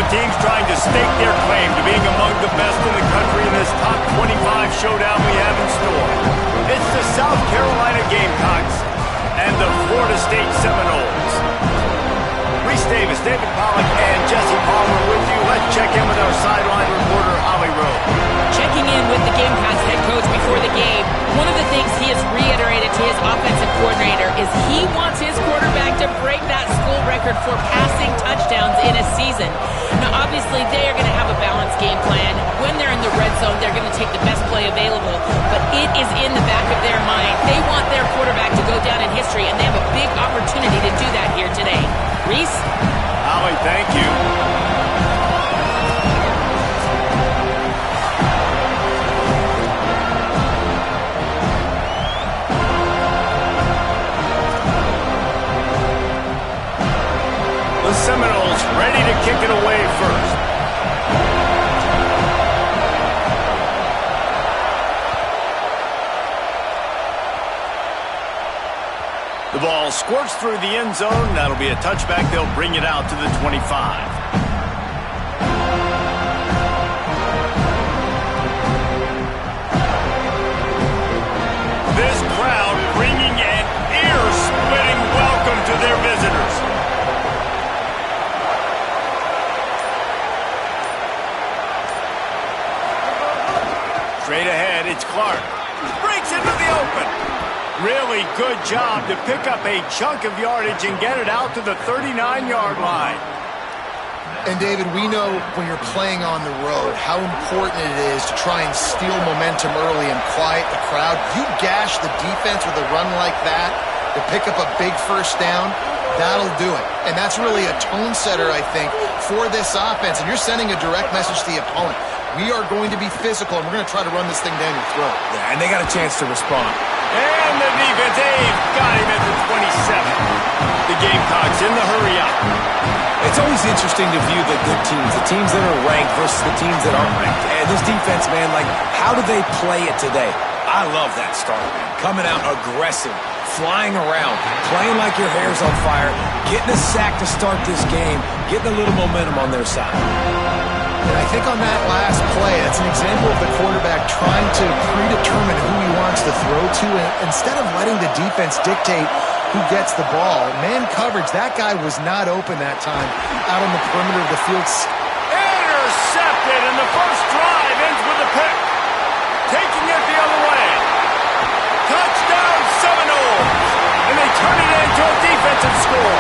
Both teams trying to stake their claim to being among the best in the country in this top 25 showdown we have in store. It's the South Carolina Gamecocks and the Florida State Seminoles. Reese Davis, David Pollack, and Jesse Palmer with you. Let's check in with our sideline reporter, Holly Rowe. Checking in with the Gamecocks head coach before the game, one of the things he has reiterated to his offensive coordinator is he wants his quarterback to break that school record for passing touchdowns in a season. Now, obviously, they are going to have a balanced game plan. When they're in the red zone, they're going to take the best play available, but it is in the back of their mind. They want their quarterback to go down in history, and they have a big opportunity to do that here today. Reese? Holly, thank you. The Seminoles ready to kick it away first. The ball squirts through the end zone. That'll be a touchback. They'll bring it out to the 25. This crowd bringing an ear-splitting welcome to their visitors. Straight ahead, it's Clark. Breaks into the open. Really good job to pick up a chunk of yardage and get it out to the 39-yard line. And, David, we know when you're playing on the road how important it is to try and steal momentum early and quiet the crowd. You gash the defense with a run like that to pick up a big first down, that'll do it. And that's really a tone setter, I think, for this offense. And you're sending a direct message to the opponent. We are going to be physical, and we're going to try to run this thing down your throat. Yeah, and they got a chance to respond. And the defense, Dave, got him at the 27. The Gamecocks in the hurry up. It's always interesting to view the good teams, the teams that are ranked versus the teams that aren't ranked. And this defense, man, like, how do they play it today? I love that start, man. Coming out aggressive, flying around, playing like your hair's on fire, getting a sack to start this game, getting a little momentum on their side. And I think on that last play, that's an example of the quarterback trying to predetermine who he wants to throw to, and instead of letting the defense dictate who gets the ball. Man coverage, that guy was not open that time out on the perimeter of the field. Intercepted, and the first drive ends with a pick. Taking it the other way. Touchdown Seminoles, and they turn it into a defensive score.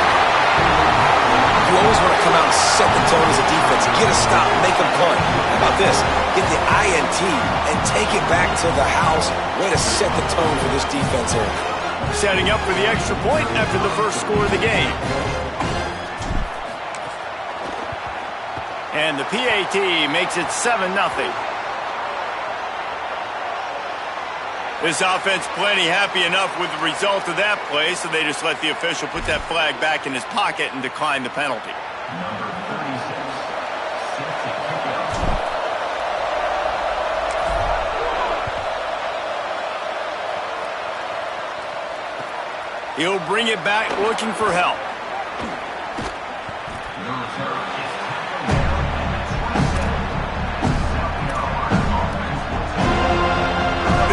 You always want to come out and set the tone as a defense. Get a stop, make them punt. How about this? Get the INT and take it back to the house. Way to set the tone for this defense here. Setting up for the extra point after the first score of the game. And the PAT makes it 7-0. This offense plenty happy enough with the result of that play, so they just let the official put that flag back in his pocket and decline the penalty. Number 36. He'll bring it back looking for help.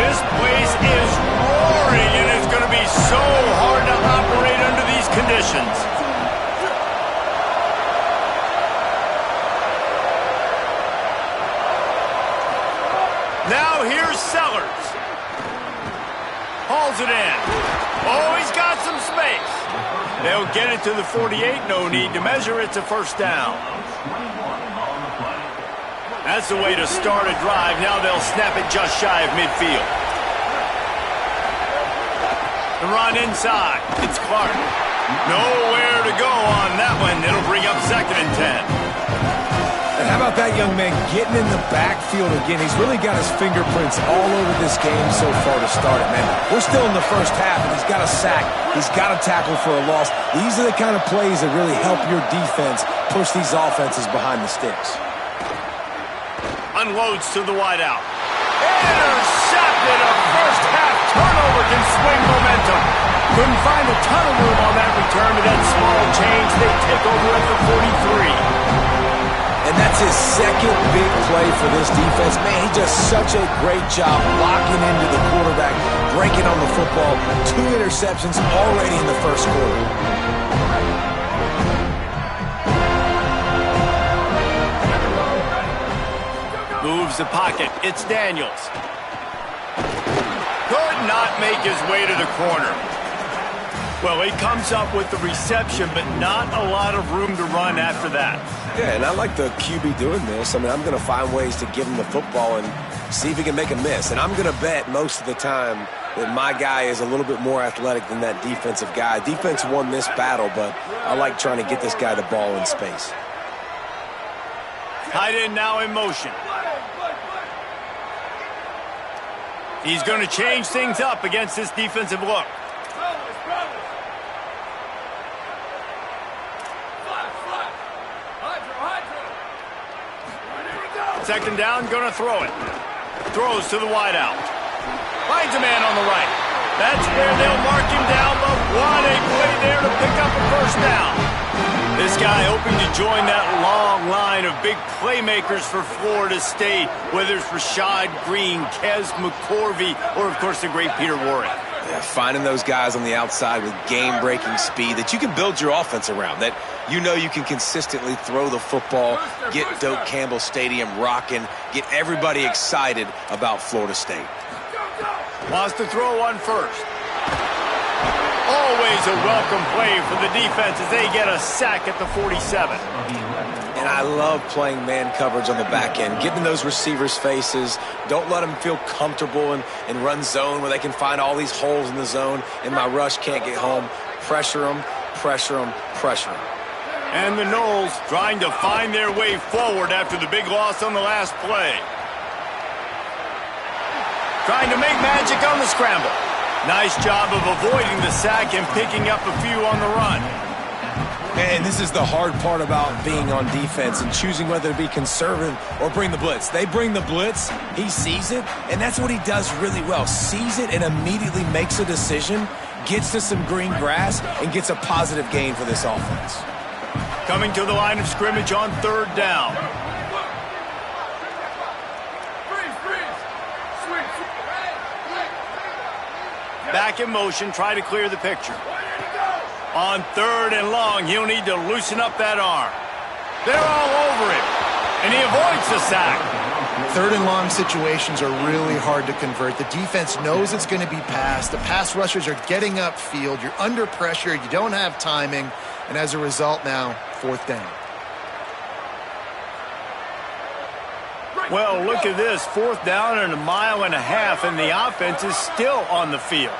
This place is roaring, and it's going to be so hard to operate under these conditions. Now here's Sellers. Hauls it in. Oh, he's got some space. They'll get it to the 48. No need to measure. It's a first down. That's the way to start a drive. Now they'll snap it just shy of midfield. The run inside. It's Clark. Nowhere to go on that one. It'll bring up 2nd and 10. And how about that young man getting in the backfield again? He's really got his fingerprints all over this game so far to start it, man. We're still in the first half, and he's got a sack. He's got a tackle for a loss. These are the kind of plays that really help your defense push these offenses behind the sticks. Unloads to the wideout. Intercepted. A first half turnover can swing momentum. Couldn't find a ton of room on that return, but that small change, they take over at the 43. And And that's his second big play for this defense. Man, he does such a great job locking into the quarterback, breaking on the football. 2 interceptions already in the first quarter. Moves the pocket. It's Daniels. Could not make his way to the corner. Well, he comes up with the reception, but not a lot of room to run after that. Yeah, and I like the QB doing this. I mean, I'm going to find ways to give him the football and see if he can make a miss. And I'm going to bet most of the time that my guy is a little bit more athletic than that defensive guy. Defense won this battle, but I like trying to get this guy the ball in space. Tight end now in motion. He's going to change things up against this defensive look. Second down, going to throw it. Throws to the wideout. Finds a man on the right. That's where they'll mark him down, but what a play there to pick up a first down. This guy hoping to join that long line of big playmakers for Florida State, whether it's Rashad Green, Kez McCorvey, or, of course, the great Peter Warrick. Yeah, finding those guys on the outside with game-breaking speed that you can build your offense around, that you know you can consistently throw the football, get Doak Campbell Stadium rocking, get everybody excited about Florida State. Wants to throw one first. Always a welcome play for the defense as they get a sack at the 47. And I love playing man coverage on the back end, getting those receivers' faces. Don't let them feel comfortable and run zone where they can find all these holes in the zone and my rush can't get home. Pressure them, pressure them, pressure them. And the Noles trying to find their way forward after the big loss on the last play. Trying to make magic on the scramble. Nice job of avoiding the sack and picking up a few on the run. And this is the hard part about being on defense and choosing whether to be conservative or bring the blitz. They bring the blitz, he sees it, and that's what he does really well. Sees it and immediately makes a decision, gets to some green grass, and gets a positive gain for this offense. Coming to the line of scrimmage on third down. Back in motion, try to clear the picture. On third and long, he'll need to loosen up that arm. They're all over him, and he avoids the sack. Third and long situations are really hard to convert. The defense knows it's going to be passed. The pass rushers are getting upfield. You're under pressure. You don't have timing. And as a result now, fourth down. Well, look at this. Fourth down and 1.5 miles, and the offense is still on the field.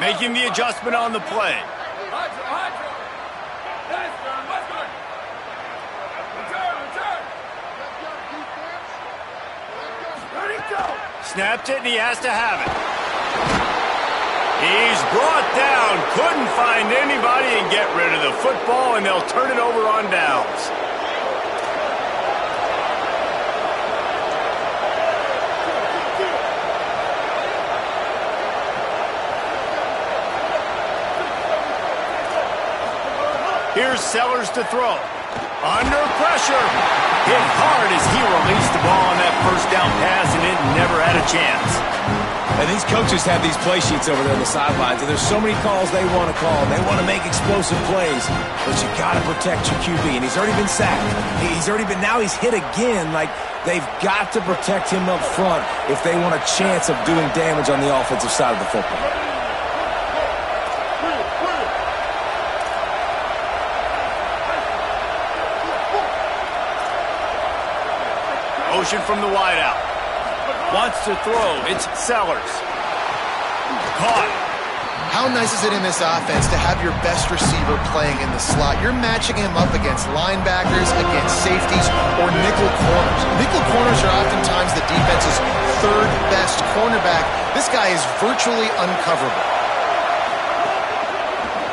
Making the adjustment on the play. Snapped it, and he has to have it. He's brought down, couldn't find anybody and get rid of the football, and they'll turn it over on downs. Here's Sellers to throw. Under pressure. Hit hard as he released the ball on that first down pass, and it never had a chance. And these coaches have these play sheets over there on the sidelines, and there's so many calls they want to call. They want to make explosive plays, but you got to protect your QB, and he's already been sacked. Now he's hit again. Like, they've got to protect him up front if they want a chance of doing damage on the offensive side of the football. Motion from the wideout. Wants to throw. It's Sellers. Caught. How nice is it in this offense to have your best receiver playing in the slot? You're matching him up against linebackers, against safeties, or nickel corners. Nickel corners are oftentimes the defense's third best cornerback. This guy is virtually uncoverable.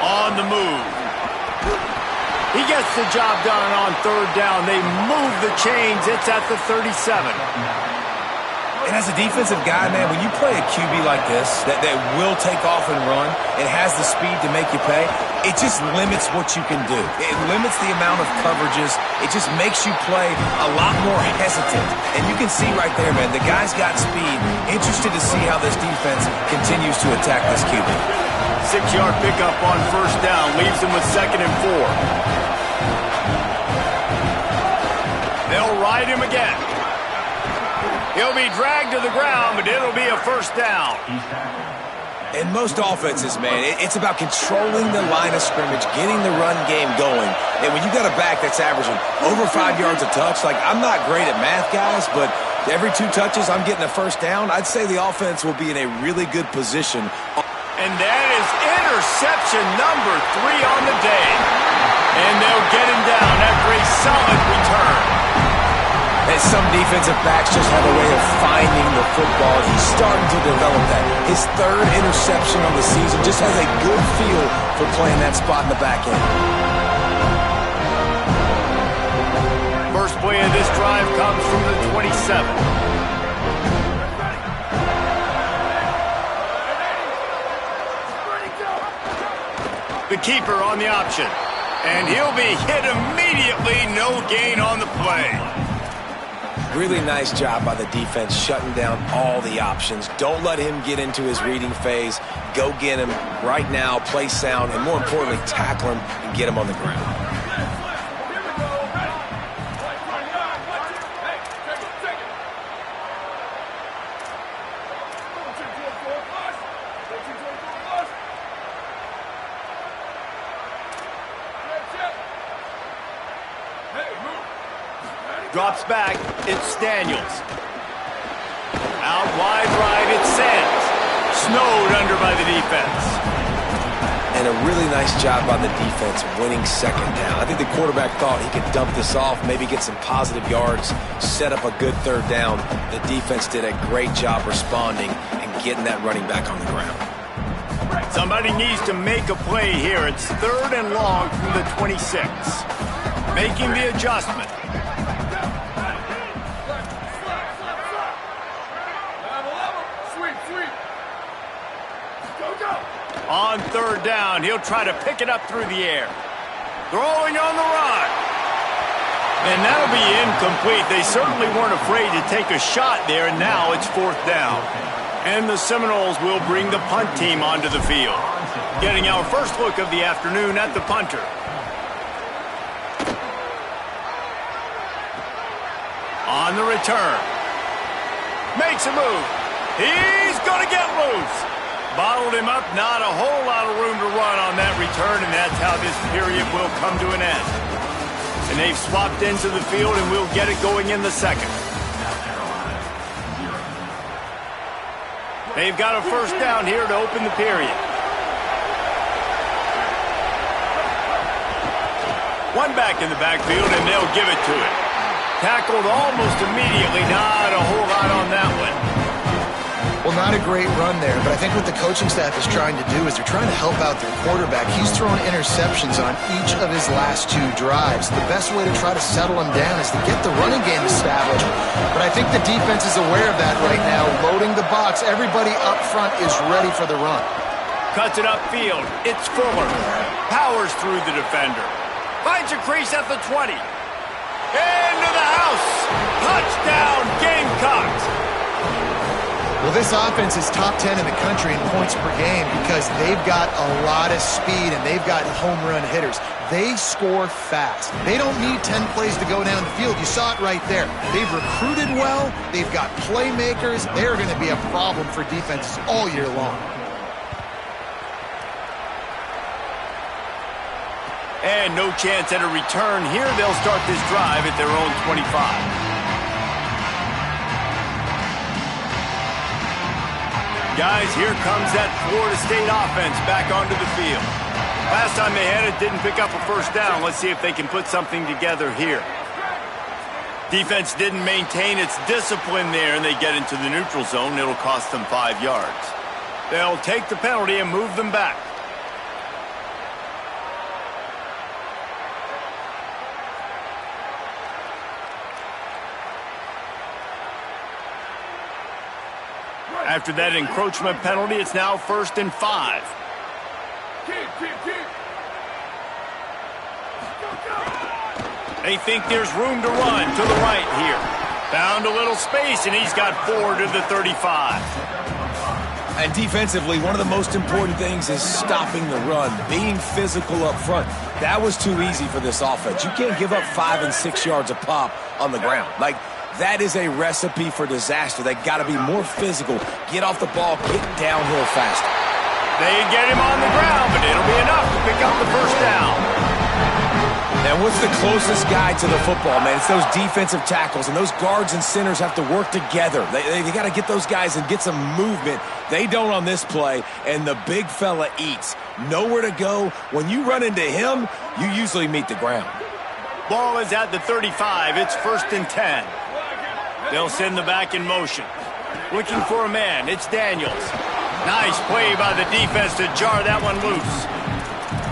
On the move. He gets the job done on third down. They move the chains. It's at the 37. And as a defensive guy, man, when you play a QB like this that will take off and run and has the speed to make you pay, it just limits what you can do. It limits the amount of coverages. It just makes you play a lot more hesitant. And you can see right there, man, the guy's got speed. Interested to see how this defense continues to attack this QB. 6-yard pickup on first down leaves him with 2nd and 4. They'll ride him again. He'll be dragged to the ground, but it'll be a first down. In most offenses, man, it's about controlling the line of scrimmage, getting the run game going. And when you got a back that's averaging over 5 yards a touch, like, I'm not great at math, guys, but every 2 touches I'm getting a first down, I'd say the offense will be in a really good position. And that is interception number 3 on the day. And they'll get him down after a solid return. And some defensive backs just have a way of finding the football. He's starting to develop that. His 3rd interception on the season, just has a good feel for playing that spot in the back end. First play of this drive comes from the 27. The keeper on the option. And he'll be hit immediately. No gain on the play. Really nice job by the defense shutting down all the options. Don't let him get into his reading phase. Go get him right now, play sound, and more importantly, tackle him and get him on the ground. Drops back, it's Daniels. Out wide right, it's Sands. Snowed under by the defense. And a really nice job by the defense winning 2nd down. I think the quarterback thought he could dump this off, maybe get some positive yards, set up a good 3rd down. The defense did a great job responding and getting that running back on the ground. Somebody needs to make a play here. It's 3rd and long from the 26. Making the adjustment. On 3rd down, he'll try to pick it up through the air. Throwing on the run. And that'll be incomplete. They certainly weren't afraid to take a shot there, and now it's 4th down. And the Seminoles will bring the punt team onto the field. Getting our first look of the afternoon at the punter. On the return. Makes a move. He's going to get loose. Bottled him up, not a whole lot of room to run on that return, and that's how this period will come to an end. And they've swapped into the field, and we'll get it going in the 2nd. They've got a first down here to open the period. One back in the backfield, and they'll give it to him. Tackled almost immediately, not a whole lot on that one. Well, not a great run there, but I think what the coaching staff is trying to do is they're trying to help out their quarterback. He's thrown interceptions on each of his last 2 drives. The best way to try to settle him down is to get the running game established. But I think the defense is aware of that right now, loading the box. Everybody up front is ready for the run. Cuts it upfield. It's Fuller. Powers through the defender. Finds a crease at the 20. Into the house. Touchdown, Gamecocks. Well, this offense is top 10 in the country in points per game because they've got a lot of speed and they've got home run hitters. They score fast. They don't need 10 plays to go down the field. You saw it right there. They've recruited well. They've got playmakers. They're going to be a problem for defenses all year long. And no chance at a return here. They'll start this drive at their own 25. Guys, here comes that Florida State offense back onto the field. Last time they had it, didn't pick up a first down. Let's see if they can put something together here. Defense didn't maintain its discipline there, and they get into the neutral zone. It'll cost them 5 yards. They'll take the penalty and move them back. After that encroachment penalty, it's now 1st and 5. They think there's room to run to the right here. Found a little space, and he's got 4 to the 35. And defensively, one of the most important things is stopping the run, being physical up front. That was too easy for this offense. You can't give up 5 and 6 yards a pop on the ground. Like, that is a recipe for disaster. They got to be more physical, get off the ball, get downhill faster. They get him on the ground, but it'll be enough to pick up the first down. And what's the closest guy to the football, man? It's those defensive tackles, and those guards and centers have to work together. They got to get those guys and get some movement. They don't on this play, and the big fella eats. Nowhere to go. When you run into him, you usually meet the ground. Ball is at the 35. It's 1st and 10. They'll send the back in motion. Looking for a man. It's Daniels. Nice play by the defense to jar that one loose.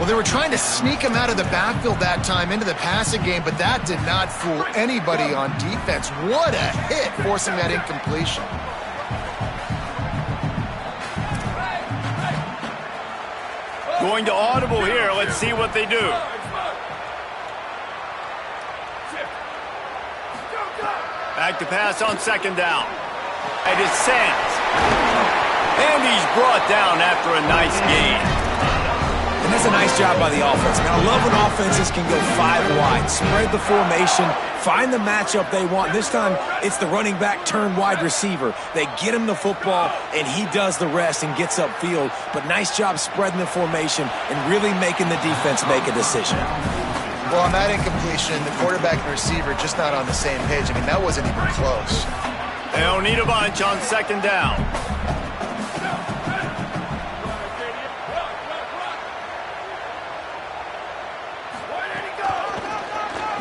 Well, they were trying to sneak him out of the backfield that time into the passing game, but that did not fool anybody on defense. What a hit, forcing that incompletion. Going to audible here. Let's see what they do. Back to pass on 2nd down. And it's Sands. And he's brought down after a nice gain. And that's a nice job by the offense. Now, I love when offenses can go 5 wide, spread the formation, find the matchup they want. This time, it's the running back turned wide receiver. They get him the football, and he does the rest and gets upfield. But nice job spreading the formation and really making the defense make a decision. Well, on that incompletion, the quarterback and receiver just not on the same page. I mean, that wasn't even close. They'll need a bunch on 2nd down.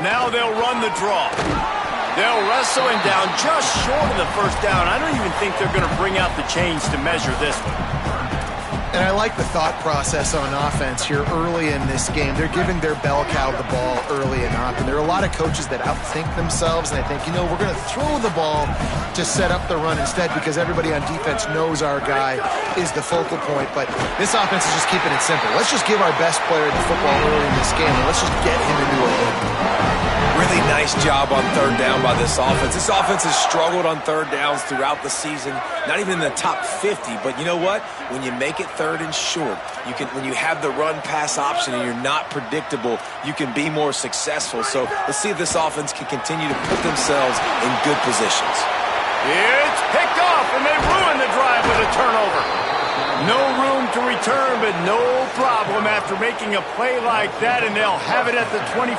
Now they'll run the draw. They'll wrestle him down just short of the first down. I don't even think they're going to bring out the chains to measure this one. And I like the thought process on offense here early in this game. They're giving their bell cow the ball early and often. There are a lot of coaches that outthink themselves, and they think, we're going to throw the ball to set up the run instead because everybody on defense knows our guy is the focal point. But this offense is just keeping it simple. Let's just give our best player the football early in this game, and let's just get him into a rhythm. Really nice job on 3rd down by this offense. This offense has struggled on 3rd downs throughout the season. Not even in the top 50, but you know what? When you make it 3rd and short, when you have the run-pass option and you're not predictable, you can be more successful. So let's see if this offense can continue to put themselves in good positions. It's picked off, and they ruin the drive with a turnover. No room to return, but no problem after making a play like that, and they'll have it at the 25.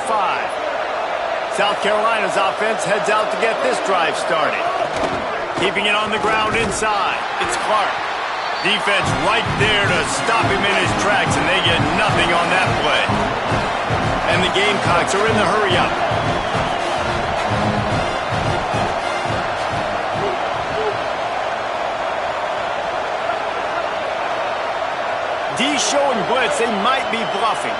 South Carolina's offense heads out to get this drive started. Keeping it on the ground inside. It's Clark. Defense right there to stop him in his tracks, and they get nothing on that play. And the Gamecocks are in the hurry-up. D showing blitz. They might be bluffing.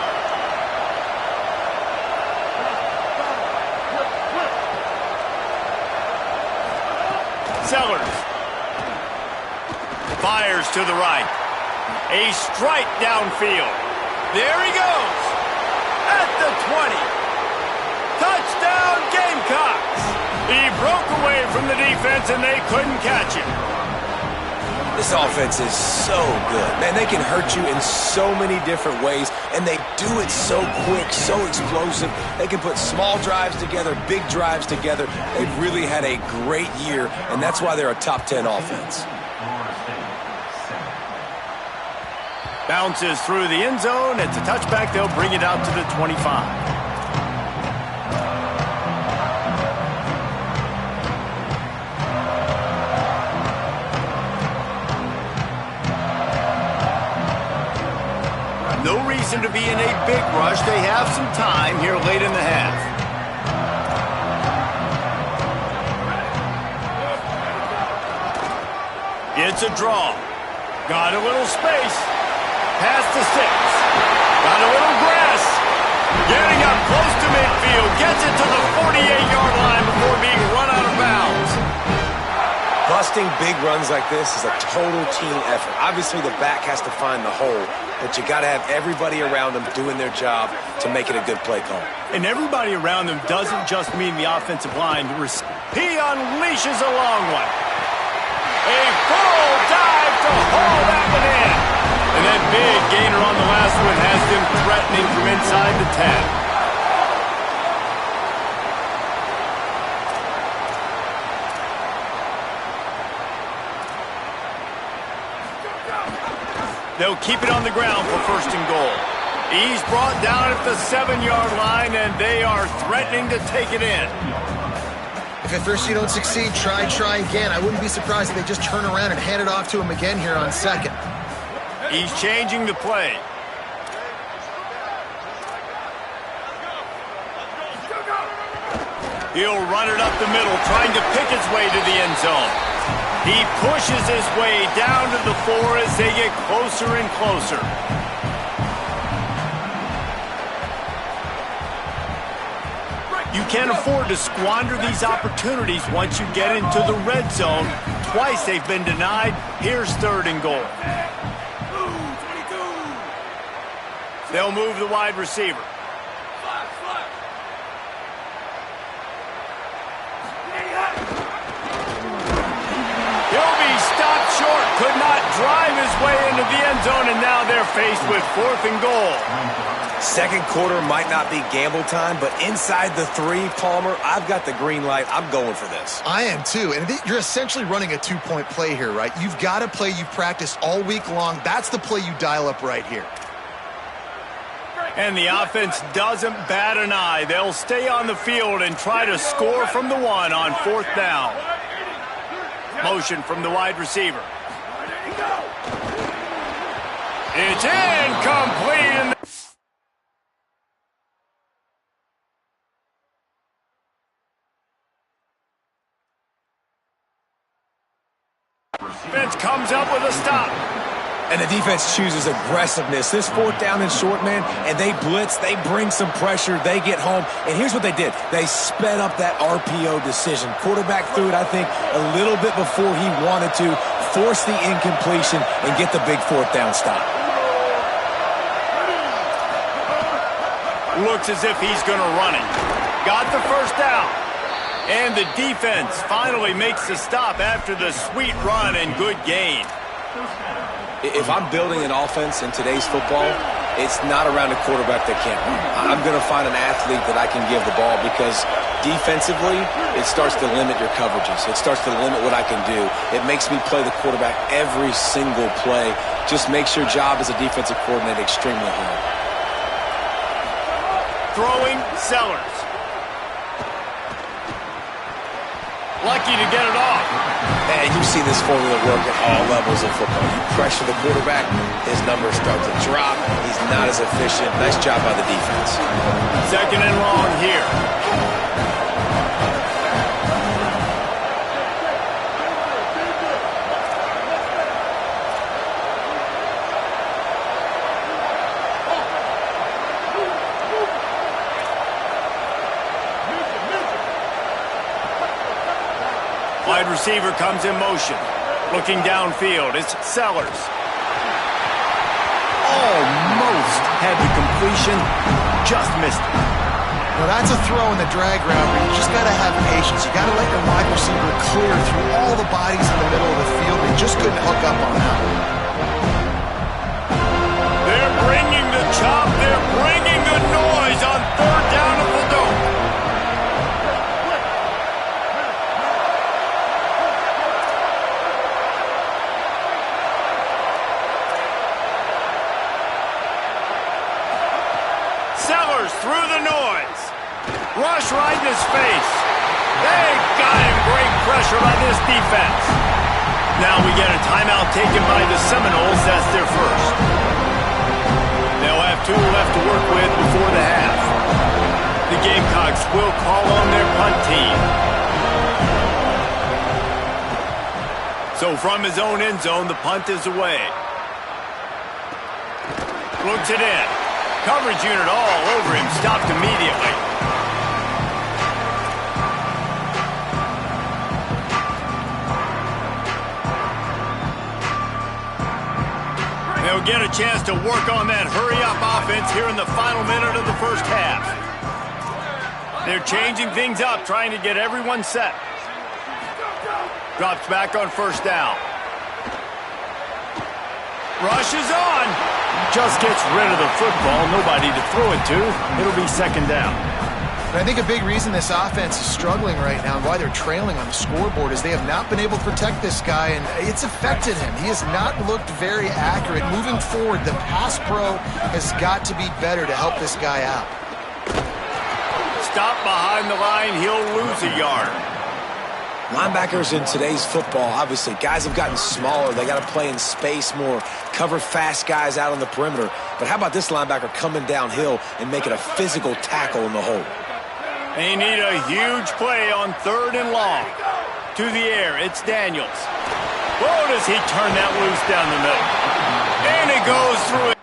Sellers fires to the right. A strike downfield. There he goes. At the 20. Touchdown Gamecocks. He broke away from the defense and they couldn't catch him. This offense is so good. Man, they can hurt you in so many different ways, and they do it so quick, so explosive. They can put small drives together, big drives together. They've really had a great year, and that's why they're a top 10 offense. Bounces through the end zone. It's a touchback. They'll bring it out to the 25. No reason to be in a big rush. They have some time here late in the half. It's a draw. Got a little space. Past the 6. Got a little grass. Getting up close to midfield. Gets it to the 48-yard line before being run out of bounds. Bust Busting big runs like this is a total team effort. Obviously, the back has to find the hole, but you got to have everybody around them doing their job to make it a good play call. And everybody around them doesn't just mean the offensive line. He unleashes a long one. A full dive to haul that one in. And that big gainer on the last one has them threatening from inside the 10. They'll keep it on the ground for first and goal. He's brought down at the 7-yard line, and they are threatening to take it in. If at first you don't succeed, try again. I wouldn't be surprised if they just turn around and hand it off to him again here on second. He's changing the play. He'll run it up the middle, trying to pick his way to the end zone. He pushes his way down to the 4 as they get closer and closer. You can't afford to squander these opportunities once you get into the red zone. Twice they've been denied. Here's third and goal. They'll move the wide receiver. He'll be stopped short, could not drive his way into the end zone, and now they're faced with fourth and goal. Second quarter might not be gamble time, but inside the 3, Palmer, I've got the green light. I'm going for this. I am too, and you're essentially running a 2-point play here, right? You've got a play you've practiced all week long. That's the play you dial up right here. And the offense doesn't bat an eye. They'll stay on the field and try to score from the 1 on fourth down. Motion from the wide receiver. It's incomplete. Defense comes up with a stop. And the defense chooses aggressiveness. This fourth down and short, man, and they blitz, they bring some pressure, they get home. And here's what they did. They sped up that RPO decision. Quarterback threw it, I think, a little bit before he wanted to, force the incompletion, and get the big fourth down stop. Looks as if he's going to run it. Got the first down. And the defense finally makes the stop after the sweet run and good gain. If I'm building an offense in today's football, it's not around a quarterback that can't run. I'm going to find an athlete that I can give the ball because defensively, it starts to limit your coverages. It starts to limit what I can do. It makes me play the quarterback every single play. Just makes your job as a defensive coordinator extremely hard. Throwing Sellers. Lucky to get it off. And you see this formula work at all levels of football. You pressure the quarterback, his numbers start to drop. He's not as efficient. Nice job by the defense. Second and long here. Wide receiver comes in motion. Looking downfield, it's Sellers. Almost had the completion, just missed it. Now that's a throw in the drag route, but you just got to have patience. You got to let your wide receiver clear through all the bodies in the middle of the field. They just couldn't hook up on that one. They're bringing the chop. They're bringing the noise on third down at the dome. Sellers through the noise. Rush right in his face. They got him. Great pressure by this defense. Now we get a timeout taken by the Seminoles. That's their first. They'll have 2 left to work with before the half. The Gamecocks will call on their punt team. So from his own end zone, the punt is away. Looks it in. Coverage unit all over him, stopped immediately. They'll get a chance to work on that hurry-up offense here in the final minute of the first half. They're changing things up, trying to get everyone set. Drops back on first down. Rushes on. Just gets rid of the football. Nobody to throw it to. It'll be second down. And I think a big reason this offense is struggling right now and why they're trailing on the scoreboard is they have not been able to protect this guy, and it's affected him. He has not looked very accurate. Moving forward, the pass pro has got to be better to help this guy out. Stop behind the line. He'll lose a yard. Linebackers in today's football, obviously, guys have gotten smaller. They got to play in space more, cover fast guys out on the perimeter. But how about this linebacker coming downhill and making a physical tackle in the hole? They need a huge play on third and long. To the air, it's Daniels. Whoa, does he turn that loose down the middle. And it goes through it.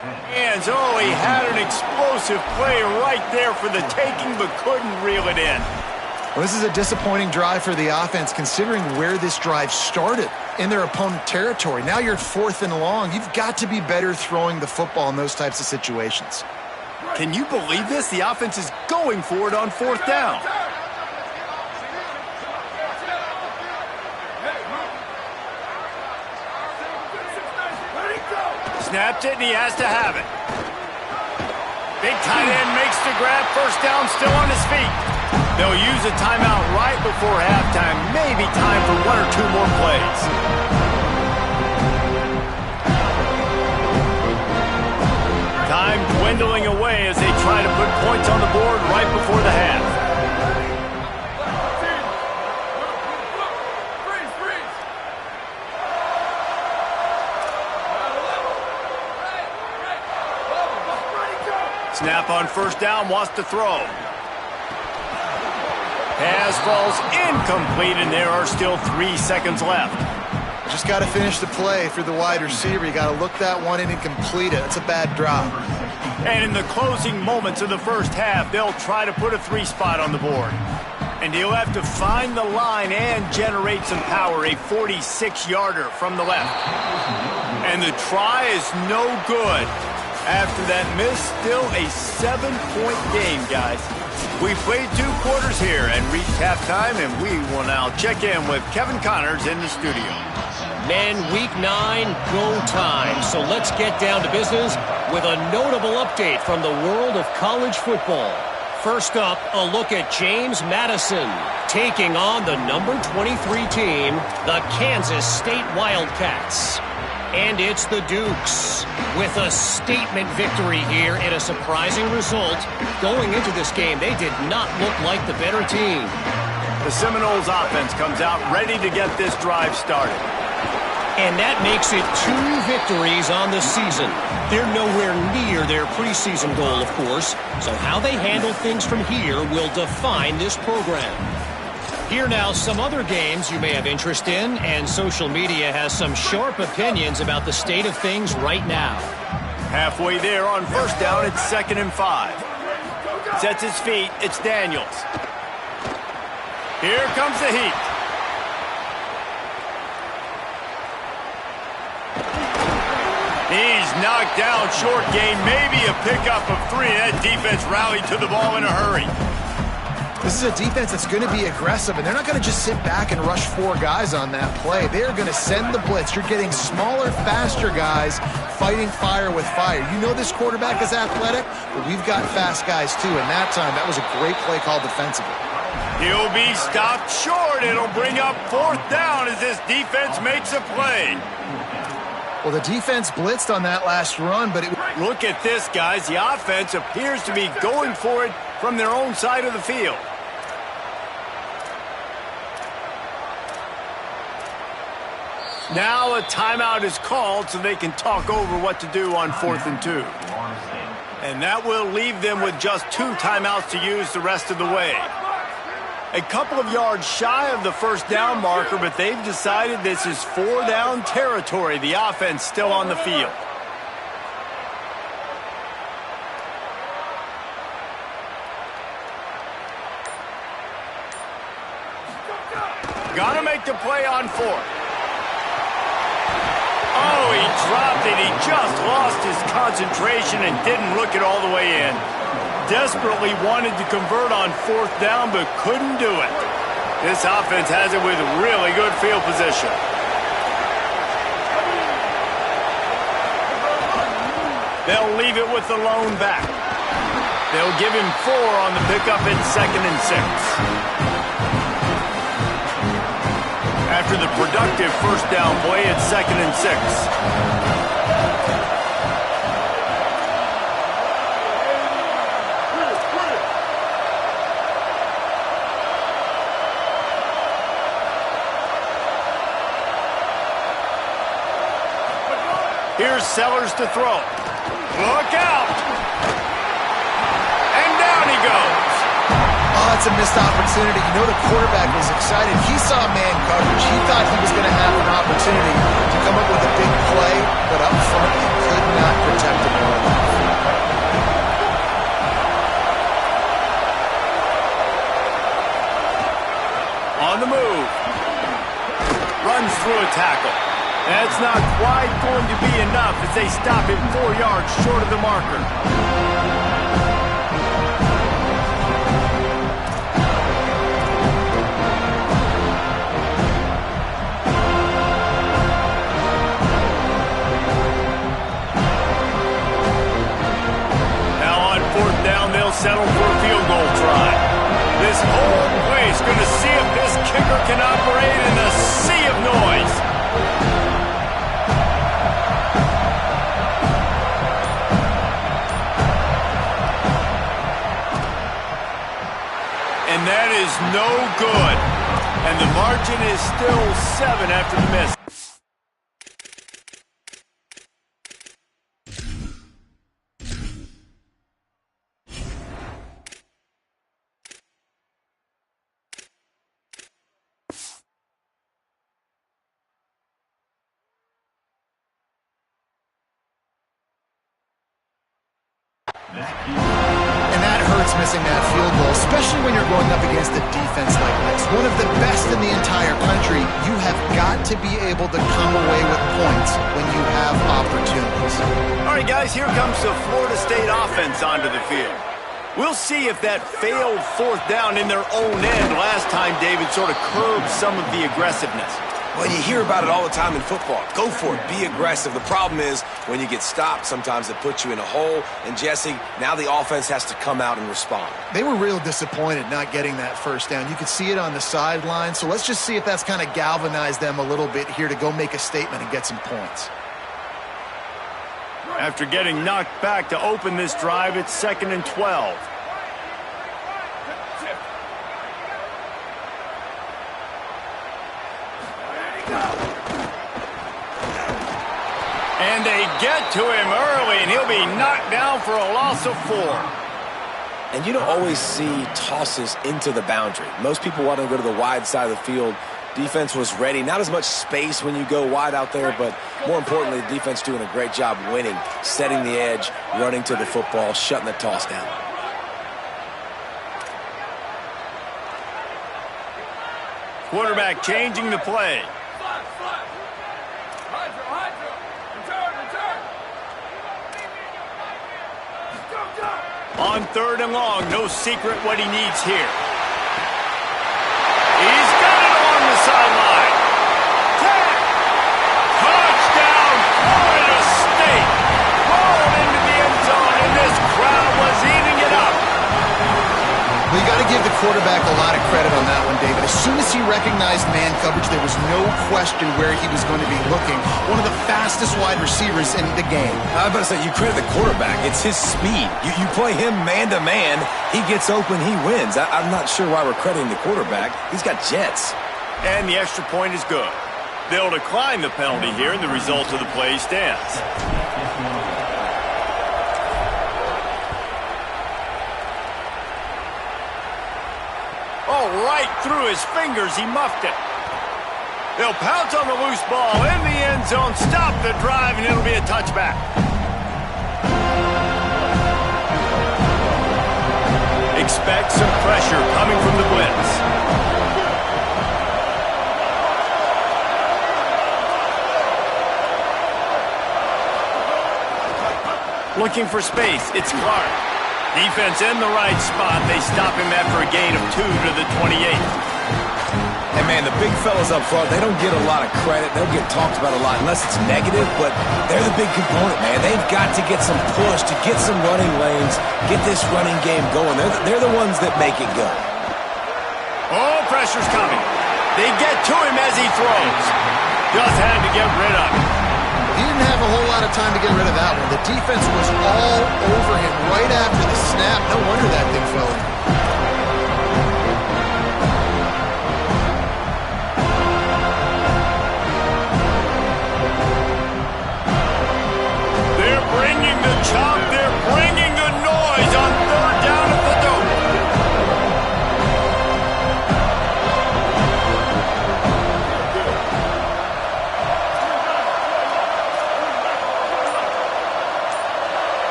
And oh, he had an explosive play right there for the taking, but couldn't reel it in. Well, this is a disappointing drive for the offense, considering where this drive started in their opponent territory. Now you're at 4th and long. You've got to be better throwing the football in those types of situations. Can you believe this? The offense is going for it on 4th down. Snaps it, and he has to have it. Big tight end makes the grab. First down, still on his feet. They'll use a timeout right before halftime. Maybe time for 1 or 2 more plays. Time dwindling away as they try to put points on the board right before the half. Snap on first down, wants to throw. Pass falls incomplete, and there are still 3 seconds left. Just got to finish the play through the wide receiver. You got to look that one in and complete it. It's a bad drop. And in the closing moments of the first half, they'll try to put a 3 spot on the board. And he'll have to find the line and generate some power, a 46-yarder from the left. And the try is no good. After that miss, still a 7-point game, guys. We've played 2 quarters here and reached halftime, and we will now check in with Kevin Connors in the studio. Men, week 9, go time. So let's get down to business with a notable update from the world of college football. First up, a look at James Madison taking on the number 23 team, the Kansas State Wildcats. And it's the Dukes with a statement victory here in a surprising result. Going into this game, they did not look like the better team. The Seminoles offense comes out ready to get this drive started. And that makes it 2 victories on the season. They're nowhere near their preseason goal, of course. So how they handle things from here will define this program. Here now, some other games you may have interest in, and social media has some sharp opinions about the state of things right now. Halfway there on first down, it's 2nd and 5. Sets his feet, it's Daniels. Here comes the heat. He's knocked down short gain, maybe a pickup of 3. That defense rallied to the ball in a hurry. This is a defense that's going to be aggressive, and they're not going to just sit back and rush 4 guys on that play. They're going to send the blitz. You're getting smaller, faster guys fighting fire with fire. You know this quarterback is athletic, but we've got fast guys too, and that time, that was a great play call defensively. He'll be stopped short. It'll bring up 4th down as this defense makes a play. Well, the defense blitzed on that last run, but Look at this, guys. The offense appears to be going for it from their own side of the field. Now a timeout is called so they can talk over what to do on 4th and 2. And that will leave them with just 2 timeouts to use the rest of the way. A couple of yards shy of the first down marker, but they've decided this is 4 down territory. The offense still on the field. Gotta make the play on fourth. Oh, he dropped it. He just lost his concentration and didn't look it all the way in. Desperately wanted to convert on fourth down, but couldn't do it. This offense has it with really good field position. They'll leave it with the lone back. They'll give him 4 on the pickup at 2nd and 6. After the productive first down play at 2nd and 6. Here's Sellers to throw. Look out! And down he goes. Oh, it's a missed opportunity. You know the quarterback was excited. He saw man coverage. He thought he was going to have an opportunity to come up with a big play, but up front he could not protect him well enough. On the move. Runs through a tackle. That's not quite going to be enough as they stop him 4 yards short of the marker. Now on 4th down, they'll settle for a field goal try. This whole place going to see if this kicker can operate in a sea of noise. And that is no good. And the margin is still 7 after the miss. And that hurts missing that field goal, especially when you're going up against a defense like this. One of the best in the entire country. You have got to be able to come away with points when you have opportunities. All right, guys, here comes the Florida State offense onto the field. We'll see if that failed 4th down in their own end last time, David, sort of curbed some of the aggressiveness. Well, you hear about it all the time in football. Go for it. Be aggressive. The problem is when you get stopped, sometimes it puts you in a hole. And, Jesse, now the offense has to come out and respond. They were real disappointed not getting that first down. You could see it on the sideline. So let's just see if that's kind of galvanized them a little bit here to go make a statement and get some points. After getting knocked back to open this drive, it's 2nd and 12. And they get to him early, and he'll be knocked down for a loss of 4. And you don't always see tosses into the boundary. Most people want to go to the wide side of the field. Defense was ready. Not as much space when you go wide out there, but more importantly, the defense doing a great job winning, setting the edge, running to the football, shutting the toss down. Quarterback changing the play. On 3rd and long, no secret what he needs here. He's got it along the sideline. Touchdown, Florida State. Rolled into the end zone, and this crowd was eating it up. Well, you got to give the quarterback a lot of credit on that one, David. As soon as he recognized man coverage, there was no question where he was going to be looking. One of the fastest wide receivers in the game. I was about to say, you credit the quarterback. It's his speed. You play him man-to-man, he gets open, he wins. I'm not sure why we're crediting the quarterback. He's got jets. And the extra point is good. They'll decline the penalty here, and the result of the play stands. Oh, right through his fingers, he muffed it. They'll pounce on the loose ball in the end zone, stop the drive, and it'll be a touchback. Expect some pressure coming from the blitz. Looking for space, it's Clark. Defense in the right spot. They stop him after a gain of 2 to the 28. And, man, the big fellas up front, they don't get a lot of credit. They'll get talked about a lot unless it's negative, but they're the big component, man. They've got to get some push, to get some running lanes, get this running game going. They're the ones that make it go. Oh, pressure's coming. They get to him as he throws. Just had to get rid of him. He didn't have a whole lot of time to get rid of that one. The defense was all over him right after the snap. No wonder that thing fell in. They're bringing the chop. They're bringing the noise on 3rd down at the Dome.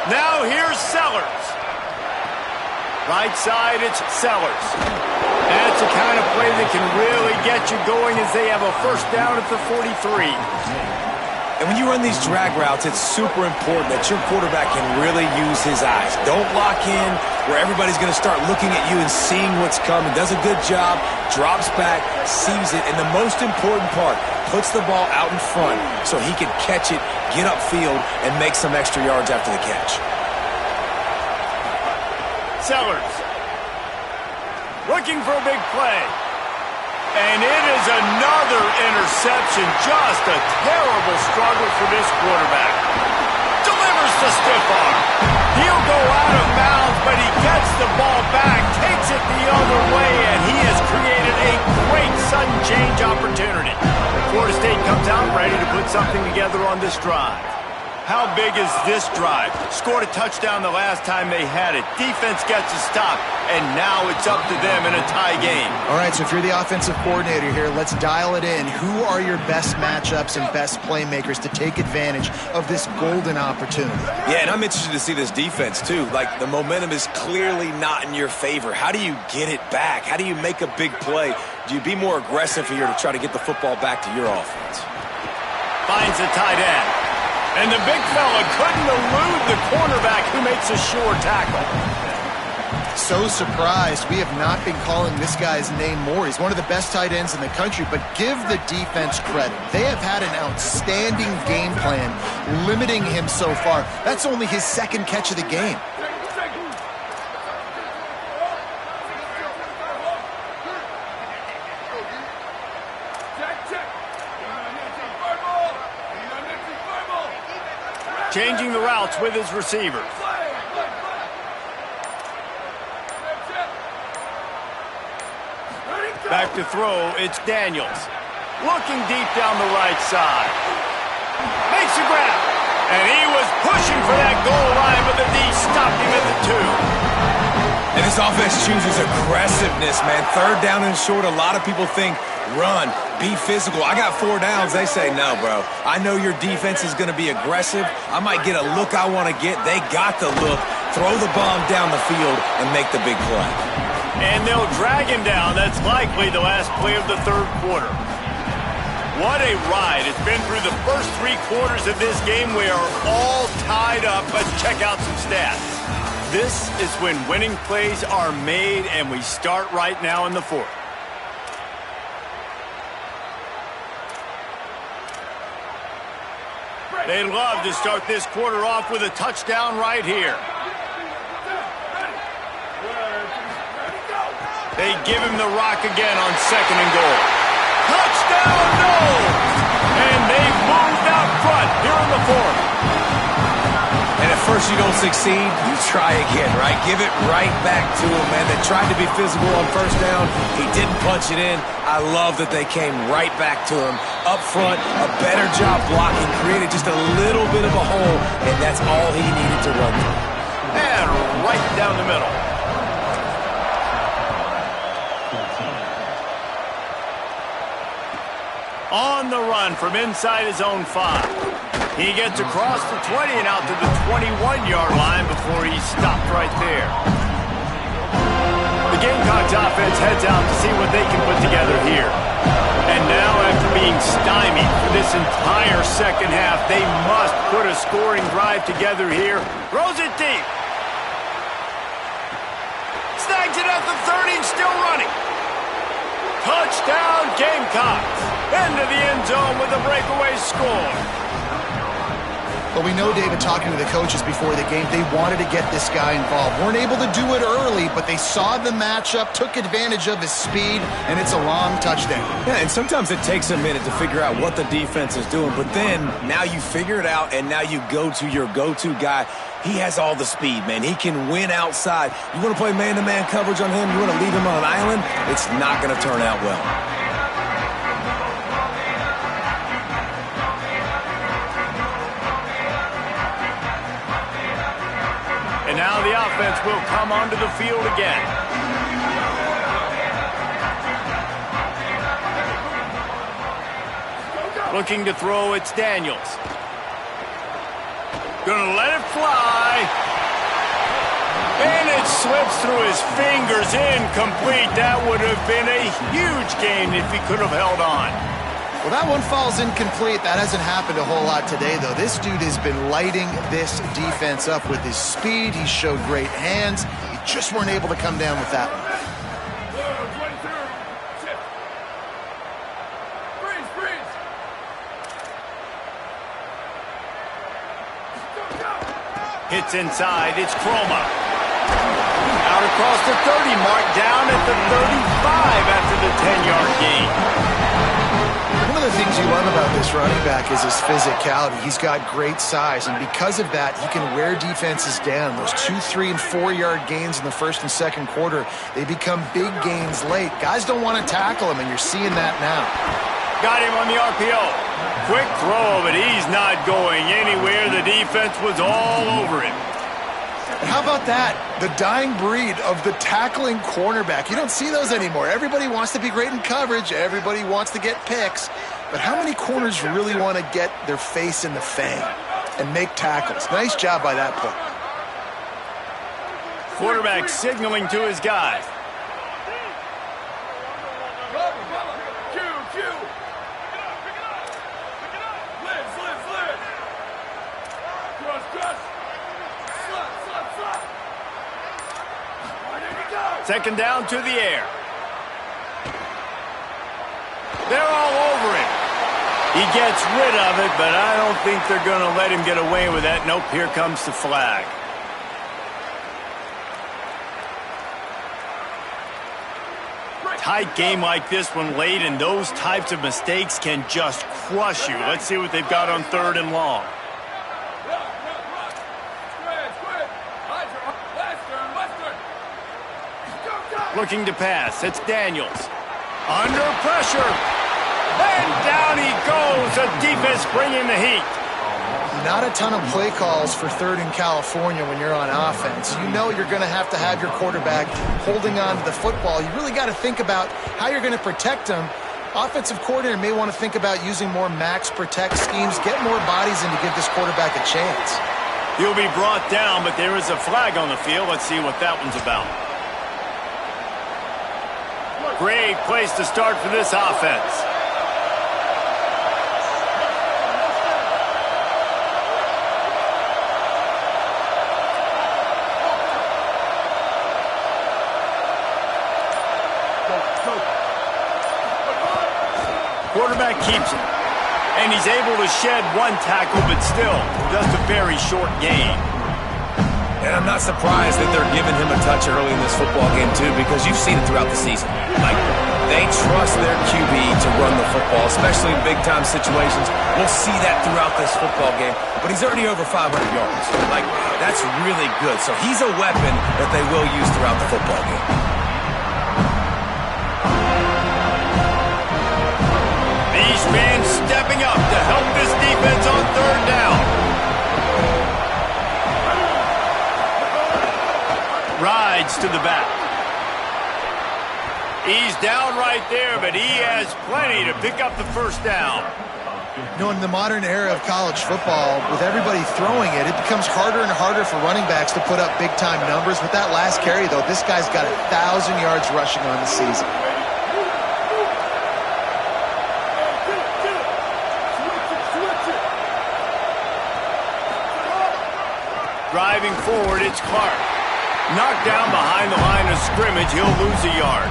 Now here's Sellers. Right side, it's Sellers. That's the kind of play that can really get you going as they have a 1st down at the 43. And when you run these drag routes, it's super important that your quarterback can really use his eyes. Don't lock in where everybody's going to start looking at you and seeing what's coming. Does a good job, drops back, sees it, and the most important part, puts the ball out in front so he can catch it, get upfield, and make some extra yards after the catch. Sellers looking for a big play. And it is another interception. Just a terrible struggle for this quarterback. Delivers the stiff arm. He'll go out of bounds, but he gets the ball back, takes it the other way, and he has created a great sudden change opportunity. Florida State comes out ready to put something together on this drive. How big is this drive? Scored a touchdown the last time they had it. Defense gets a stop, and now it's up to them in a tie game. All right, so if you're the offensive coordinator here, let's dial it in. Who are your best matchups and best playmakers to take advantage of this golden opportunity? Yeah, and I'm interested to see this defense, too. Like, the momentum is clearly not in your favor. How do you get it back? How do you make a big play? Do you be more aggressive here to try to get the football back to your offense? Finds the tight end. And the big fella couldn't elude the cornerback who makes a sure tackle. So surprised we have not been calling this guy's name more. He's one of the best tight ends in the country, but give the defense credit. They have had an outstanding game plan limiting him so far. That's only his 2nd catch of the game. Changing the routes with his receivers. Back to throw, it's Daniels. Looking deep down the right side. Makes a grab. And he was pushing for that goal line, but the D stopped him at the 2. And this offense chooses aggressiveness, man. 3rd down and short, a lot of people think run, be physical. I got 4 downs. They say, no, bro. I know your defense is going to be aggressive. I might get a look I want to get. They got the look. Throw the bomb down the field and make the big play. And they'll drag him down. That's likely the last play of the 3rd quarter. What a ride. It's been through the first 3 quarters of this game. We are all tied up. Let's check out some stats. This is when winning plays are made, and we start right now in the 4th. They'd love to start this quarter off with a touchdown right here. They give him the rock again on 2nd and goal. Touchdown, no! And they've moved out front here in the 4th. And at first you don't succeed, you try again, right? Give it right back to him, man. They tried to be physical on 1st down. He didn't punch it in. I love that they came right back to him. Up front, a better job blocking, created just a little bit of a hole, and that's all he needed to run through. And right down the middle. On the run from inside his own 5. He gets across the 20 and out to the 21-yard line before he's stopped right there. The Gamecocks offense heads out to see what they can put together here. And now, after being stymied for this entire second half, they must put a scoring drive together here. Throws it deep. Snags it at the 30 and still running. Touchdown, Gamecocks. Into the end zone with a breakaway score. But we know, David, talking to the coaches before the game, they wanted to get this guy involved. Weren't able to do it early, but they saw the matchup, took advantage of his speed, and it's a long touchdown. Yeah, and sometimes it takes a minute to figure out what the defense is doing, but then now you figure it out, and now you go to your go-to guy. He has all the speed, man. He can win outside. You want to play man-to-man coverage on him? You want to leave him on an island? It's not going to turn out well. And now the offense will come onto the field again. Looking to throw, it's Daniels. Gonna let it fly. And it slips through his fingers, incomplete. That would have been a huge gain if he could have held on. Well, that one falls incomplete. That hasn't happened a whole lot today, though. This dude has been lighting this defense up with his speed. He showed great hands. He just weren't able to come down with that one. Hits inside. It's Chroma. Out across the 30 mark, down at the 35 after the 10-yard gain. One of the things you love about this running back is his physicality. He's got great size, and because of that, he can wear defenses down. Those 2-, 3-, and 4-yard gains in the first and second quarter, they become big gains late. Guys don't want to tackle him, and you're seeing that now. Got him on the RPO. Quick throw, but he's not going anywhere. The defense was all over him. How about that? The dying breed of the tackling cornerback. You don't see those anymore. Everybody wants to be great in coverage. Everybody wants to get picks. But how many corners really want to get their face in the fang and make tackles? Nice job by that play. Quarterback signaling to his guys. Second down to the air. They're all over him. He gets rid of it, but I don't think they're going to let him get away with that. Nope, here comes the flag. Tight game like this one late, and those types of mistakes can just crush you. Let's see what they've got on 3rd and long. Looking to pass. It's Daniels. Under pressure. And down he goes. The defense bringing the heat. Not a ton of play calls for 3rd in California when you're on offense. You know you're going to have your quarterback holding on to the football. You really got to think about how you're going to protect him. Offensive coordinator may want to think about using more max protect schemes, get more bodies in to give this quarterback a chance. He'll be brought down, but there is a flag on the field. Let's see what that one's about. Great place to start for this offense. Quarterback keeps it. And he's able to shed one tackle, but still just a very short gain. And I'm not surprised that they're giving him a touch early in this football game, too, because you've seen it throughout the season. Like, they trust their QB to run the football, especially in big-time situations. We'll see that throughout this football game. But he's already over 500 yards. Like, that's really good. So he's a weapon that they will use throughout the football game. These fans stepping up to help this defense on 3rd down. Rides to the back. He's down right there, but he has plenty to pick up the 1st down. You know, in the modern era of college football, with everybody throwing it, it becomes harder and harder for running backs to put up big-time numbers. With that last carry, though, this guy's got 1,000 yards rushing on the season. Driving forward, it's Clark. Knocked down behind the line of scrimmage, he'll lose a yard.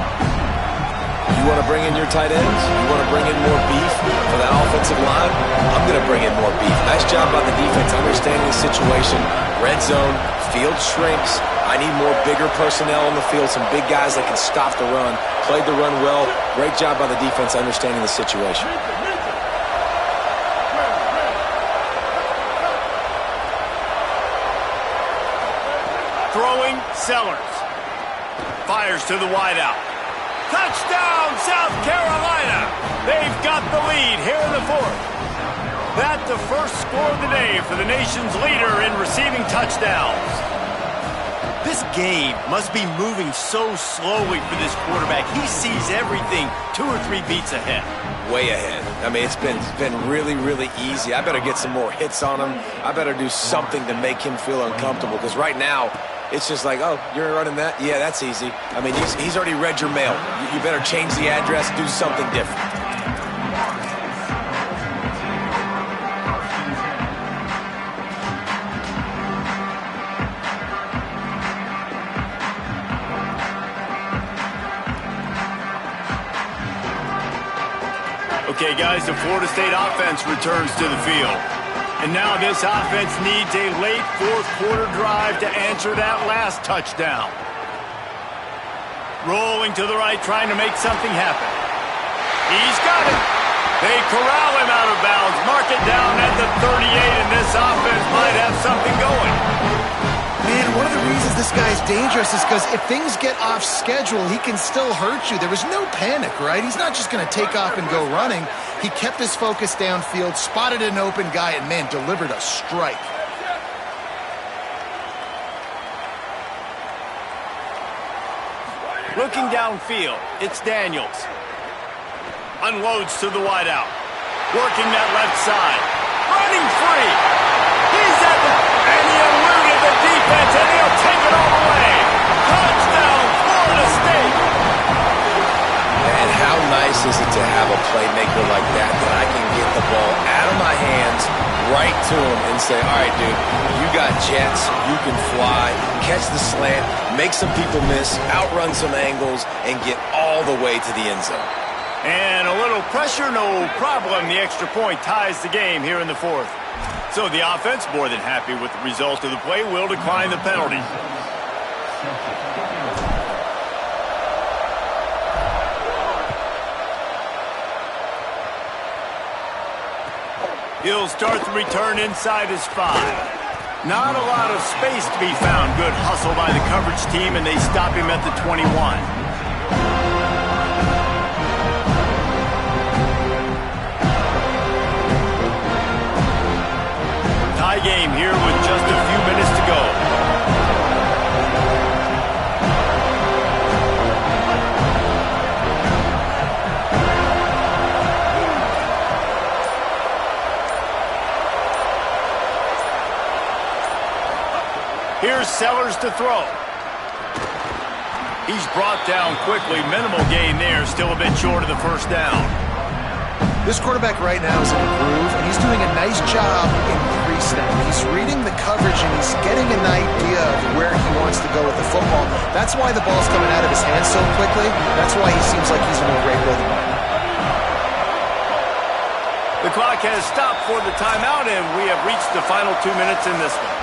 You want to bring in your tight ends? You want to bring in more beef for that offensive line? I'm going to bring in more beef. Nice job by the defense understanding the situation. Red zone, field shrinks. I need more bigger personnel on the field, some big guys that can stop the run. Played the run well. Great job by the defense understanding the situation. Throwing, Sellers. Fires to the wideout. Touchdown, South Carolina! They've got the lead here in the fourth. That's the first score of the day for the nation's leader in receiving touchdowns. This game must be moving so slowly for this quarterback. He sees everything 2 or 3 beats ahead. Way ahead. I mean, it's been really, really easy. I better get some more hits on him. I better do something to make him feel uncomfortable, because right now, it's just like, oh, you're running that? Yeah, that's easy. I mean, he's already read your mail. You better change the address, do something different. Okay, guys, the Florida State offense returns to the field. And now this offense needs a late fourth-quarter drive to answer that last touchdown. Rolling to the right, trying to make something happen. He's got it. They corral him out of bounds. Mark it down at the 38, and this offense might have something going. Man, one of the reasons this guy's dangerous is because if things get off schedule, he can still hurt you. There was no panic, right? He's not just going to take off and go running. He kept his focus downfield, spotted an open guy, and, man, delivered a strike. Looking downfield, it's Daniels. Unloads to the wideout. Working that left side. Running free. He's at the... And he eluded the defense, and he'll take it all the way. Touchdown, Florida State. And how nice is it to have a playmaker like that I can get the ball out of my hands, right to him, and say, all right, dude, you got jets, you can fly, catch the slant, make some people miss, outrun some angles, and get all the way to the end zone. And a little pressure, no problem. The extra point ties the game here in the fourth. So the offense, more than happy with the result of the play, will decline the penalty. He'll start the return inside his 5. Not a lot of space to be found. Good hustle by the coverage team, and they stop him at the 21. Tie game here with just a few minutes to go. Here's Sellers to throw. He's brought down quickly. Minimal gain there. Still a bit short of the first down. This quarterback right now is in a groove, and he's doing a nice job in pre-snap. He's reading the coverage, and he's getting an idea of where he wants to go with the football. That's why the ball's coming out of his hands so quickly. That's why he seems like he's in a great rhythm. The clock has stopped for the timeout, and we have reached the final 2 minutes in this one.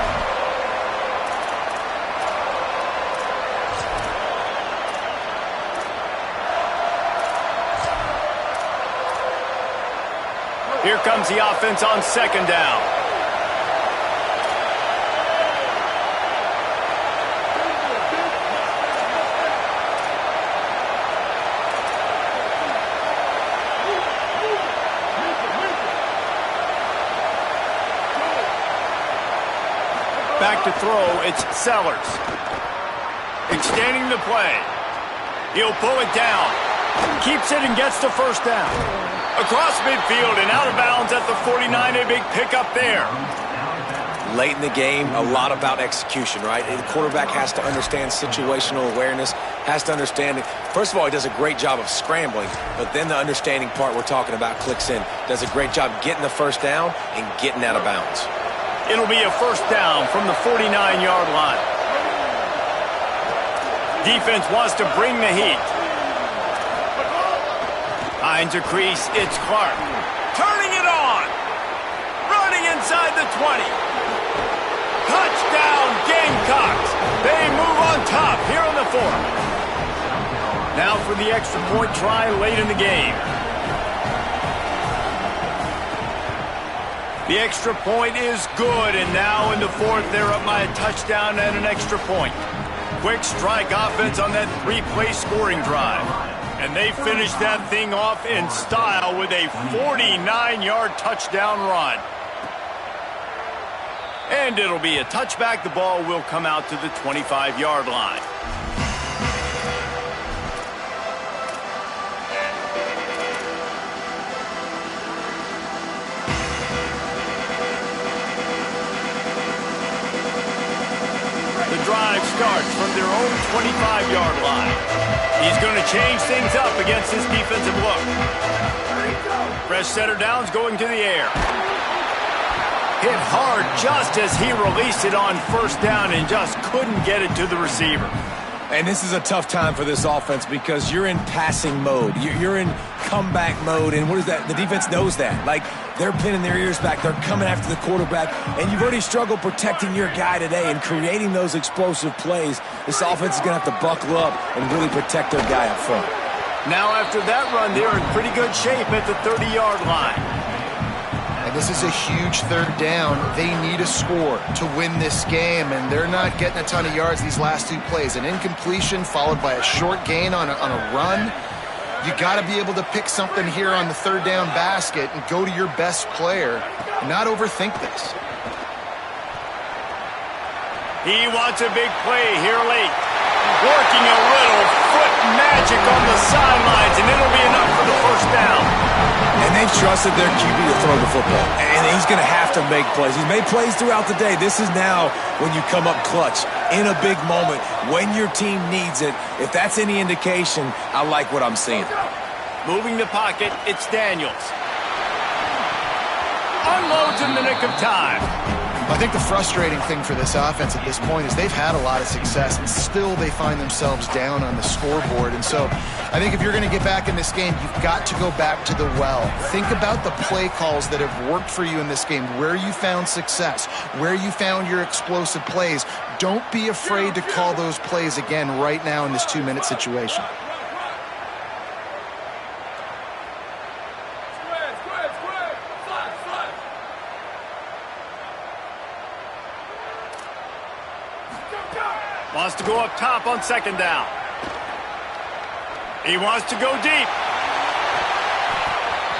Here comes the offense on second down. Back to throw, it's Sellers. Extending the play. He'll pull it down. Keeps it and gets the first down. Across midfield and out of bounds at the 49, a big pickup there. Late in the game, a lot about execution, right? The quarterback has to understand situational awareness, has to understand it. First of all, he does a great job of scrambling, but then the understanding part we're talking about clicks in. Does a great job getting the first down and getting out of bounds. It'll be a first down from the 49-yard line. Defense wants to bring the heat. Finds a crease. It's Clark. Turning it on. Running inside the 20. Touchdown, Gamecocks. They move on top here on the 4th. Now for the extra point try late in the game. The extra point is good, and now in the 4th, they're up by a touchdown and an extra point. Quick strike offense on that 3-play scoring drive. And they finish that thing off in style with a 49-yard touchdown run. And it'll be a touchback. The ball will come out to the 25-yard line. Drive starts from their own 25-yard line. He's going to change things up against this defensive look. Fresh setter downs going to the air. Hit hard just as he released it on first down and just couldn't get it to the receiver. And this is a tough time for this offense because you're in passing mode. You're in comeback mode, and what is that? The defense knows that. Like, they're pinning their ears back. They're coming after the quarterback, and you've already struggled protecting your guy today and creating those explosive plays. This offense is going to have to buckle up and really protect their guy up front. Now, after that run, they're in pretty good shape at the 30-yard line. And this is a huge third down. They need a score to win this game, and they're not getting a ton of yards these last 2 plays. An incompletion followed by a short gain on a run. You got to be able to pick something here on the third down basket and go to your best player and not overthink this. He wants a big play here late. Working a little foot magic on the sidelines, and it'll be enough for the first down. And they've trusted their QB to throw the football. And he's going to have to make plays. He's made plays throughout the day. This is now when you come up clutch in a big moment when your team needs it. If that's any indication, I like what I'm seeing. Moving the pocket, it's Daniels. Unloads in the nick of time. I think the frustrating thing for this offense at this point is they've had a lot of success, and still they find themselves down on the scoreboard. And so I think if you're going to get back in this game, you've got to go back to the well. Think about the play calls that have worked for you in this game, where you found success, where you found your explosive plays. Don't be afraid to call those plays again right now in this 2-minute situation. Wants to go up top on second down. He wants to go deep.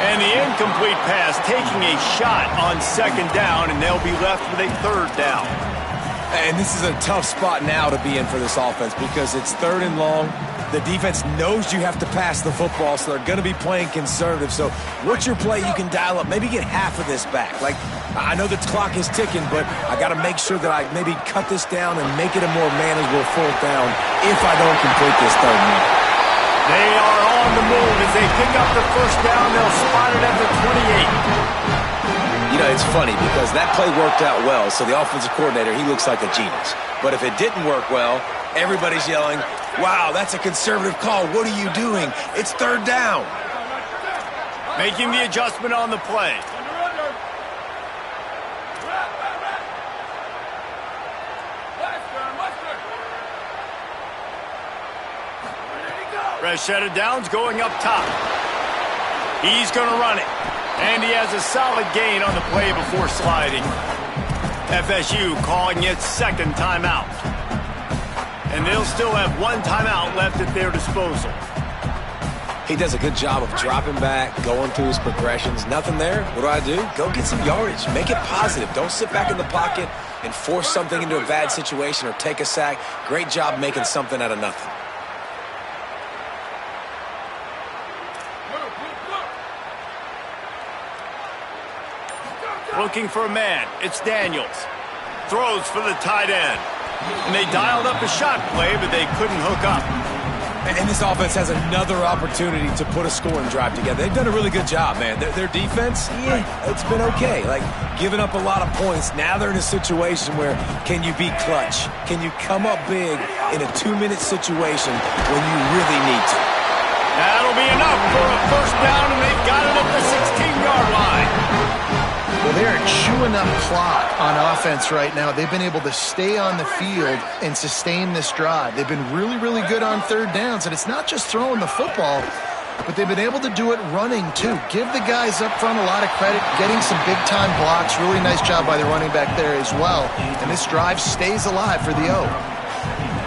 And the incomplete pass taking a shot on second down, and they'll be left with a third down. And this is a tough spot now to be in for this offense because it's third and long. The defense knows you have to pass the football, so they're going to be playing conservative. So what's your play you can dial up? Maybe get half of this back. Like, I know the clock is ticking, but I got to make sure that I maybe cut this down and make it a more manageable fourth down if I don't complete this third down. They are on the move as they pick up the first down. They'll spot it at the 28. You know, it's funny because that play worked out well, so the offensive coordinator, he looks like a genius. But if it didn't work well, everybody's yelling, wow, that's a conservative call. What are you doing? It's third down. Making the adjustment on the play. Rashad Downs going up top. He's going to run it. And he has a solid gain on the play before sliding. FSU calling its second timeout. And they'll still have one timeout left at their disposal. He does a good job of dropping back, going through his progressions. Nothing there. What do? Go get some yardage. Make it positive. Don't sit back in the pocket and force something into a bad situation or take a sack. Great job making something out of nothing. Looking for a man. It's Daniels. Throws for the tight end. And they dialed up a shot play, but they couldn't hook up. And this offense has another opportunity to put a scoring drive together. They've done a really good job, man. Their defense, it's been okay. Like, giving up a lot of points. Now they're in a situation where can you be clutch? Can you come up big in a 2-minute situation when you really need to? That'll be enough for a first down, and they've got it at the 16-yard line. Well, they're chewing up clock on offense right now. They've been able to stay on the field and sustain this drive. They've been really, really good on third downs, and it's not just throwing the football, but they've been able to do it running, too. Give the guys up front a lot of credit, getting some big-time blocks. Really nice job by the running back there as well. And this drive stays alive for the O.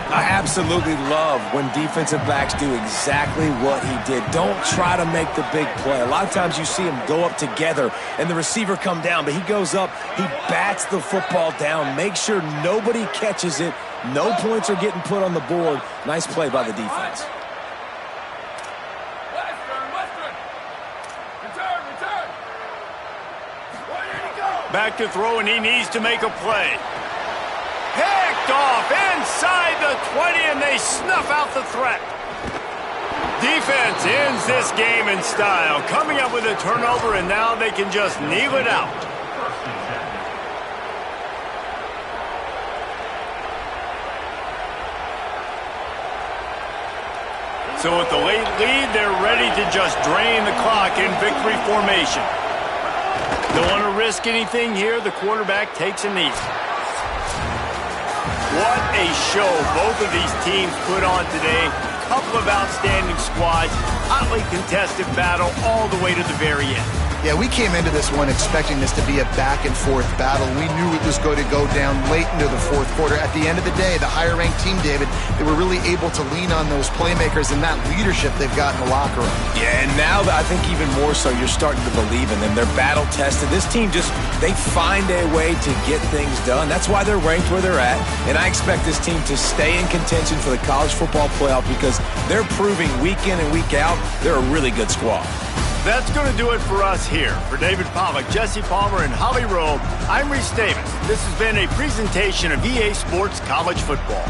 I absolutely love when defensive backs do exactly what he did. Don't try to make the big play. A lot of times you see him go up together and the receiver come down, but he goes up, he bats the football down, make sure nobody catches it, no points are getting put on the board. Nice play by the defense. Back to throw, and he needs to make a play. Picked off inside the 20, and they snuff out the threat. Defense ends this game in style, coming up with a turnover, and now they can just kneel it out. So with the late lead, they're ready to just drain the clock in victory formation. Don't want to risk anything here. The quarterback takes a knee. What a show both of these teams put on today. Couple of outstanding squads, hotly contested battle all the way to the very end. Yeah, we came into this one expecting this to be a back-and-forth battle. We knew it was going to go down late into the fourth quarter. At the end of the day, the higher-ranked team, David, they were really able to lean on those playmakers and that leadership they've got in the locker room. Yeah, and now I think even more so, you're starting to believe in them. They're battle-tested. This team they find a way to get things done. That's why they're ranked where they're at. And I expect this team to stay in contention for the college football playoff because they're proving week in and week out they're a really good squad. That's going to do it for us here. For David Pollack, Jesse Palmer, and Holly Rowe, I'm Reese Davis. This has been a presentation of EA Sports College Football.